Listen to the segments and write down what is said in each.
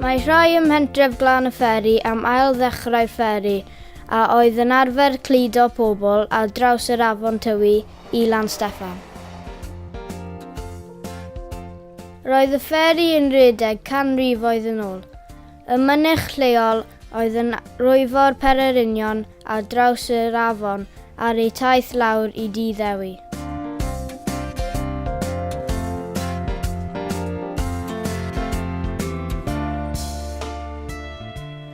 Mae rhai ym mhentref Glanyfferi am ail ddechrau'r fferi a oedd yn arfer cludo pobl ar draws yr afon Tywi i Llansteffan. Roedd y fferi yn rhedeg canrifoedd yn ôl. Y mynych lleol oedd yn rwyfo'r Pererinion ar draws yr afon ar ei taith lawr i ddi-ddewi.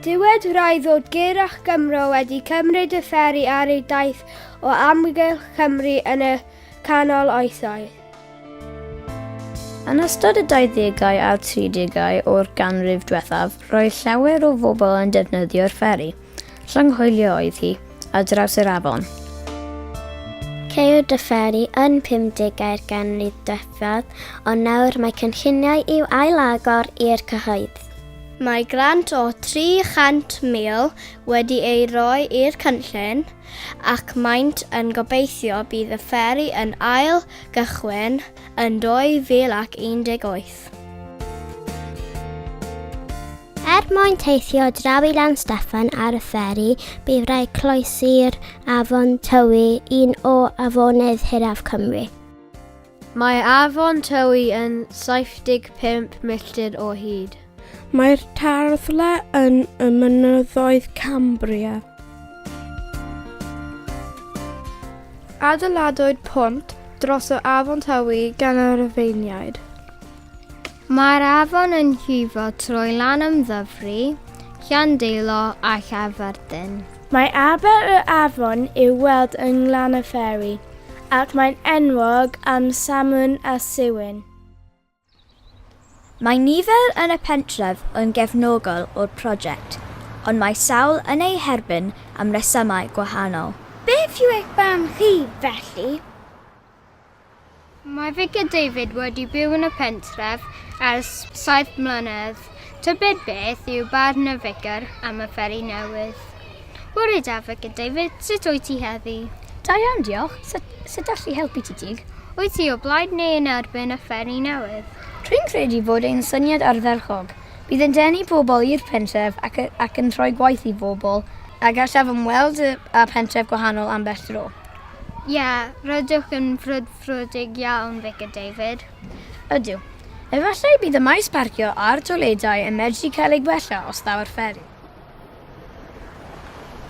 Dywed rai ddod Gyrradd Gymru wedi cymryd y fferi ar ei daith o amgylch Cymru yn y canol oesoedd. Yn ystod y 20au a'r 30au o'r ganrif diwethaf, roedd llawer o bobl yn defnyddio'r fferi. Llanghwylio oedd hi ar draws yr afon. Ceiwyd y fferi yn 50au'r ganrif diwethaf, ond nawr mae cynlluniau i'w ail-agor i'r cyhoedd. Mae grant o 300,000 wedi ei roi i'r cynllun ac maent yn gobeithio bydd y fferi yn ail gychwyn yn 2018. Mwyn teithio draw i Llansteffan ar y fferi, bydd rhaid croesi'r afon Tywi, un o afonydd hiraf Cymru. Mae afon Tywi yn 75 milltir o hyd. Mae'r tarddle yn y mynyddoedd Cambria. Adeiladwyd pont dros y afon Tywi gan y Rufeiniaid. Mae'r afon yn llifo trwy Lanymddyfri, Llandeilo a Llafardyn. Mae aber y afon i'w weld yng Glanyfferi, ac mae'n enwog am salmon a siwyn. Mae nifer yn y pentref yn gefnogol o'r prosiect, ond mae sawl yn ei herbyn am resymau gwahanol. Beth yw eich barn chi felly? Mae Vicar David wedi byw yn y pentref ers 7 mlynedd. Tybed beth yw barn y vicar am y fferi newydd? Bore da, Vicar David, sut wyt ti heddi? Da iawn, diolch. Sut allu helpu ti dig? Wyt ti o blaid neu yn erbyn y fferi newydd? Rwy'n credu bod ein syniad ardderchog. Bydd yn denu pobl i'r pentref ac yn rhoi gwaith i bobl, a gallaf ymweld y pentref gwahanol am bell dro. Ie, rydych yn frwdfrydig iawn, Vicar David. Ydw. Efallai bydd y maes parcio a'r toiledau yn medru cael ei gwella os daw'r fferi.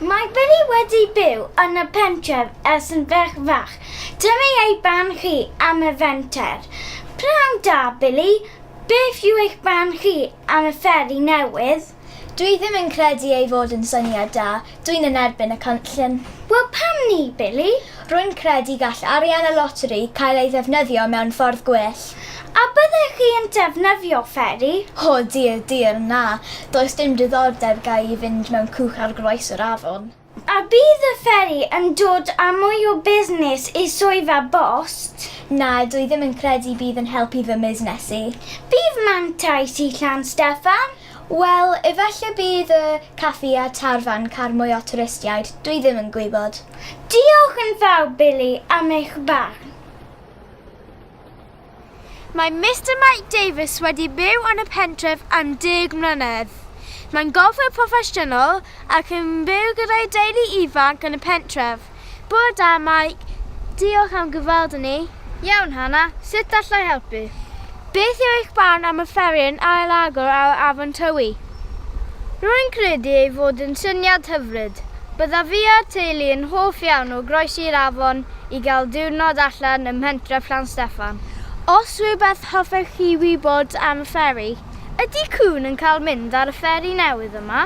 Mae Billy wedi byw yn y pentref ers yn fach. Dyma ei barn chi am y fenter. Pnawn da, Billy. Beth yw eich barn chi am y fferi newydd? Dwi ddim yn credu ei fod yn syniad da. Dwi'n yn erbyn y cynllun. Wel, pam ni, Billy? Rwy'n credu gall arian y loteri cael ei ddefnyddio mewn ffordd gwell. A byddech chi yn defnyddio fferi? O, dir, na. Does dim diddordeb gael i fynd mewn cwch ar groes yr afon. A bydd y fferi yn dod â mwy o busnes i swyddfa bost? Na, dwi ddim yn credu bydd yn helpu fy busnesu. Bydd mantais i Llansteffan? Wel, efallai bydd y caffi a tarfan car mwy o twristiaid. Dwi ddim yn gwybod. Diolch yn fawr, Billy, am eich barn. Mae Mr Mike Davies wedi byw yn y pentref am 10 mlynedd. Mae'n golfwr proffesiynol ac yn byw gyda'i deulu ifanc yn y pentref. Bore da, Mike. Diolch am gyfweld ni. Iawn, Hannah. Sut allai helpu? Beth yw eich barn am y fferi yn ail-agor ar afon Tywi? Rwy'n credu ei fod yn syniad hyfryd. Bydda fi a'r teulu yn hoff iawn o groesi'r afon i gael diwrnod allan ym mhentref Llansteffan. Os rhywbeth hoffech chi wybod am y fferi? Ydy cwn yn cael mynd ar y fferi newydd yma?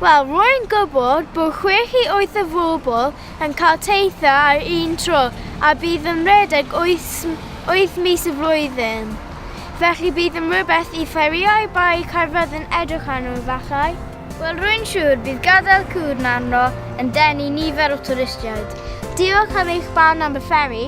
Wel, rwy'n gwybod bod 6 i 8 o bobl yn cael teithio ar un tro a bydd yn rhedeg 8 mis y flwyddyn. Felly bydd yn rhywbeth i fferiau bai Caerfyrddin edrych arno fallai. Wel, rwy'n siŵr bydd gadael cwn arno yn denu nifer o twristiaid. Diolch am eich barn am y fferi.